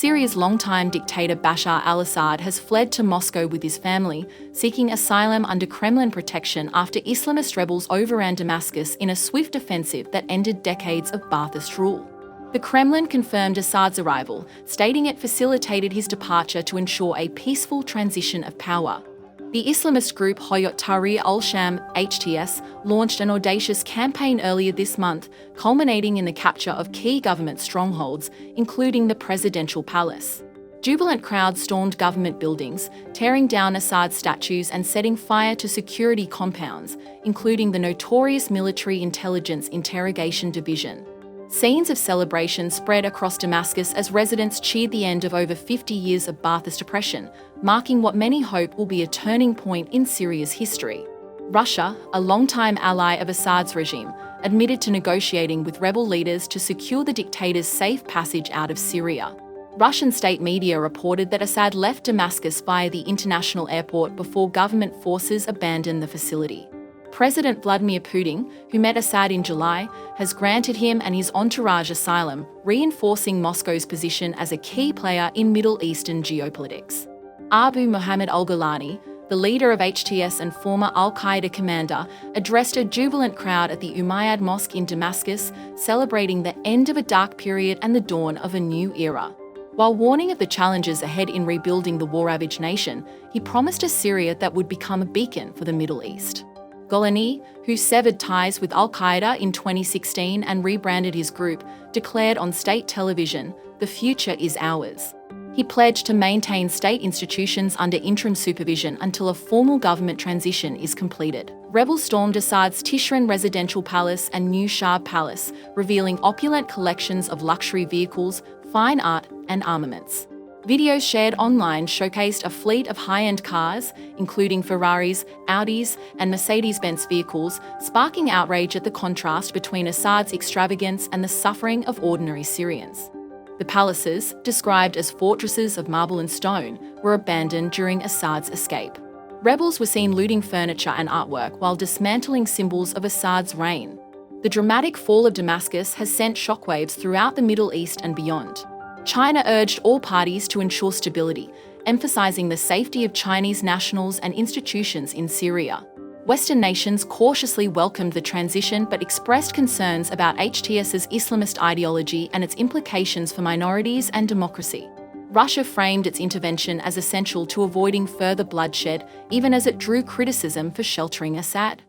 Syria's longtime dictator Bashar al-Assad has fled to Moscow with his family, seeking asylum under Kremlin protection after Islamist rebels overran Damascus in a swift offensive that ended decades of Ba'athist rule. The Kremlin confirmed Assad's arrival, stating it facilitated his departure to ensure a peaceful transition of power. The Islamist group Hayat Tahrir al-Sham (HTS) launched an audacious campaign earlier this month, culminating in the capture of key government strongholds, including the presidential palace. Jubilant crowds stormed government buildings, tearing down Assad statues and setting fire to security compounds, including the notorious military intelligence interrogation division. Scenes of celebration spread across Damascus as residents cheered the end of over 50 years of Ba'athist oppression, marking what many hope will be a turning point in Syria's history. Russia, a longtime ally of Assad's regime, admitted to negotiating with rebel leaders to secure the dictator's safe passage out of Syria. Russian state media reported that Assad left Damascus via the international airport before government forces abandoned the facility. President Vladimir Putin, who met Assad in July, has granted him and his entourage asylum, reinforcing Moscow's position as a key player in Middle Eastern geopolitics. Abu Muhammad al-Golani, the leader of HTS and former al-Qaeda commander, addressed a jubilant crowd at the Umayyad Mosque in Damascus, celebrating the end of a dark period and the dawn of a new era. While warning of the challenges ahead in rebuilding the war-ravaged nation, he promised a Syria that would become a beacon for the Middle East. Golani, who severed ties with al-Qaeda in 2016 and rebranded his group, declared on state television, "The future is ours." He pledged to maintain state institutions under interim supervision until a formal government transition is completed. Rebels stormed Assad's Tishreen residential palace and New Shah Palace, revealing opulent collections of luxury vehicles, fine art, and armaments. Videos shared online showcased a fleet of high-end cars, including Ferraris, Audis, and Mercedes-Benz vehicles, sparking outrage at the contrast between Assad's extravagance and the suffering of ordinary Syrians. The palaces, described as fortresses of marble and stone, were abandoned during Assad's escape. Rebels were seen looting furniture and artwork while dismantling symbols of Assad's reign. The dramatic fall of Damascus has sent shockwaves throughout the Middle East and beyond. China urged all parties to ensure stability, emphasizing the safety of Chinese nationals and institutions in Syria. Western nations cautiously welcomed the transition but expressed concerns about HTS's Islamist ideology and its implications for minorities and democracy. Russia framed its intervention as essential to avoiding further bloodshed, even as it drew criticism for sheltering Assad.